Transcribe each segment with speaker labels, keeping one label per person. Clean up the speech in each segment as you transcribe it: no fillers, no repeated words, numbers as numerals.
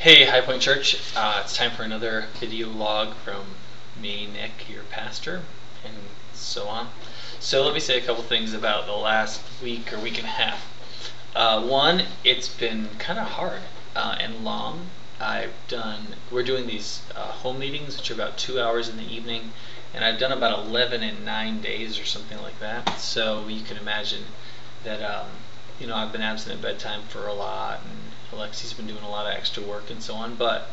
Speaker 1: Hey, High Point Church. It's time for another video log from me, Nick, your pastor, and so on. So let me say a couple things about the last week or week and a half. One, it's been kind of hard and long. We're doing these home meetings, which are about 2 hours in the evening, and I've done about 11 in 9 days or something like that. So you can imagine that I've been absent at bedtime for a lot, and Alexi's been doing a lot of extra work and so on. But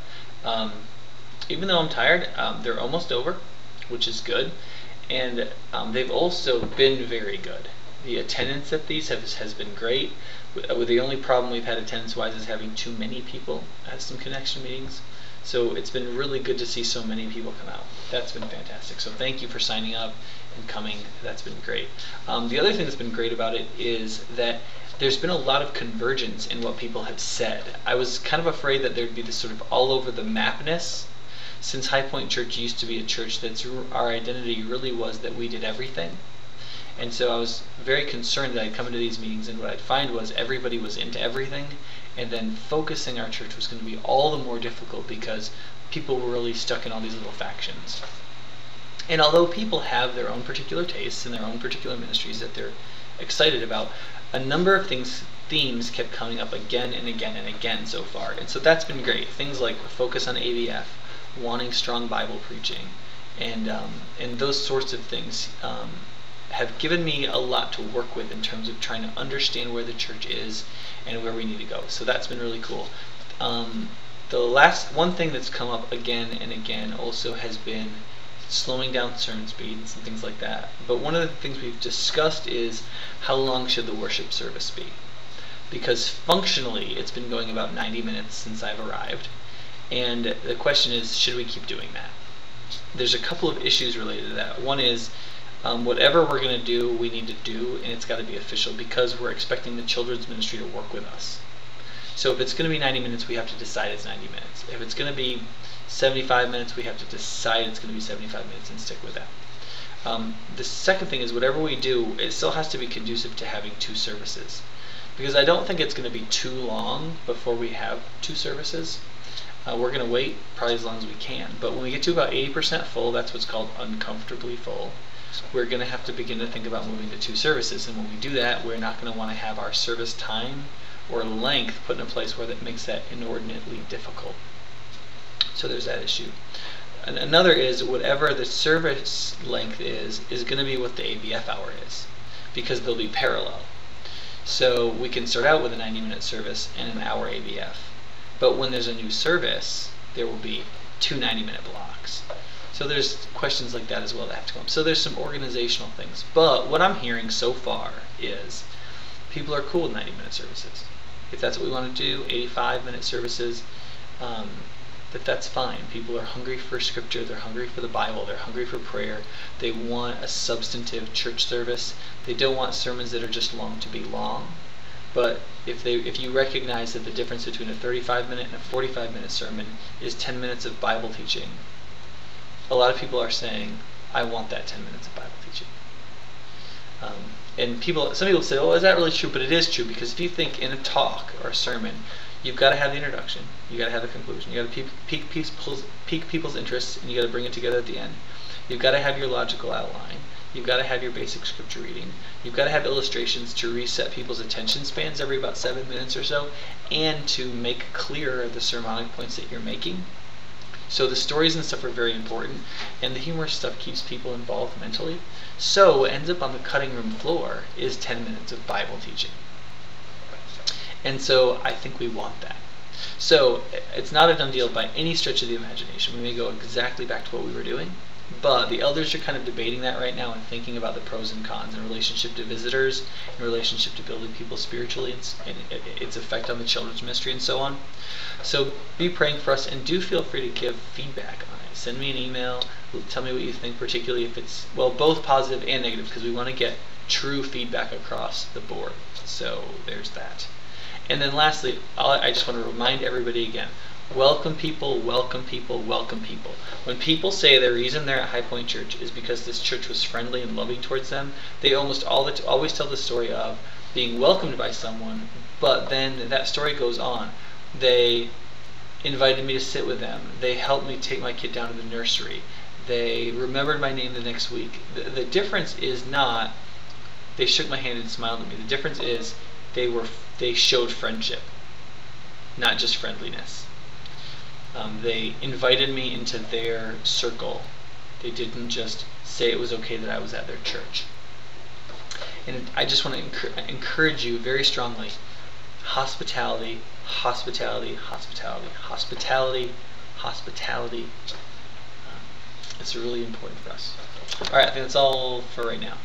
Speaker 1: even though I'm tired, they're almost over, which is good, and they've also been very good. The attendance at these has been great. The only problem we've had attendance-wise is having too many people at some connection meetings. So it's been really good to see so many people come out. That's been fantastic. So thank you for signing up and coming. That's been great. The other thing that's been great about it is that there's been a lot of convergence in what people have said. I was kind of afraid that there'd be this sort of all over the mapness, since High Point Church used to be a church that's our identity really was that we did everything. And so I was very concerned that I'd come into these meetings and what I'd find was everybody was into everything, and then focusing our church was going to be all the more difficult because people were really stuck in all these little factions. And although people have their own particular tastes and their own particular ministries that they're excited about, a number of themes kept coming up again and again and again so far. And so that's been great. Things like focus on ABF, wanting strong Bible preaching, and those sorts of things have given me a lot to work with in terms of trying to understand where the church is and where we need to go. So that's been really cool. The last one thing that's come up again and again also has been slowing down sermon speeds and things like that. But one of the things we've discussed is how long should the worship service be? Because functionally it's been going about 90 minutes since I've arrived. And the question is, should we keep doing that? There's a couple of issues related to that. One is whatever we're going to do, we need to do, and it's got to be official because we're expecting the children's ministry to work with us. So if it's going to be 90 minutes, we have to decide it's 90 minutes. If it's going to be 75 minutes, we have to decide it's going to be 75 minutes and stick with that. The second thing is whatever we do, it still has to be conducive to having 2 services. Because I don't think it's going to be too long before we have 2 services. We're going to wait probably as long as we can. But when we get to about 80% full, that's what's called uncomfortably full, we're going to have to begin to think about moving to 2 services. And when we do that, we're not going to want to have our service time or length put in a place where that makes that inordinately difficult. So there's that issue. And another is whatever the service length is going to be what the ABF hour is, because they'll be parallel. So we can start out with a 90-minute service and an hour ABF. But when there's a new service, there will be 2 90-minute blocks. So there's questions like that as well that have to come up. So there's some organizational things. But what I'm hearing so far is people are cool with 90-minute services. If that's what we want to do, 85-minute services, that's fine. People are hungry for scripture, they're hungry for the Bible, they're hungry for prayer. They want a substantive church service. They don't want sermons that are just long to be long. But if you recognize that the difference between a 35-minute and a 45-minute sermon is 10 minutes of Bible teaching, a lot of people are saying, I want that 10 minutes of Bible teaching. And some people say, oh, is that really true? But it is true, because if you think in a talk or a sermon, you've got to have the introduction, you've got to have the conclusion, you've got to pique people's interests, and you've got to bring it together at the end. You've got to have your logical outline. You've got to have your basic scripture reading. You've got to have illustrations to reset people's attention spans every about 7 minutes or so, and to make clearer the sermonic points that you're making. So the stories and stuff are very important, and the humorous stuff keeps people involved mentally. So what ends up on the cutting room floor is 10 minutes of Bible teaching. And so I think we want that. So it's not a done deal by any stretch of the imagination. We may go exactly back to what we were doing, but the elders are kind of debating that right now and thinking about the pros and cons in relationship to visitors, in relationship to building people spiritually, and its effect on the children's ministry and so on. So be praying for us, and do feel free to give feedback on it. Send me an email, tell me what you think, particularly if it's, well, both positive and negative, because we want to get true feedback across the board. So there's that. And then lastly, I just want to remind everybody again, welcome people, welcome people, welcome people. When people say the reason they're at High Point Church is because this church was friendly and loving towards them, they almost always tell the story of being welcomed by someone, but then that story goes on. They invited me to sit with them. They helped me take my kid down to the nursery. They remembered my name the next week. The difference is not they shook my hand and smiled at me. The difference is they showed friendship, not just friendliness. They invited me into their circle. They didn't just say it was okay that I was at their church. And I just want to encourage you very strongly. Hospitality, hospitality, hospitality, hospitality, hospitality. It's really important for us. Alright, I think that's all for right now.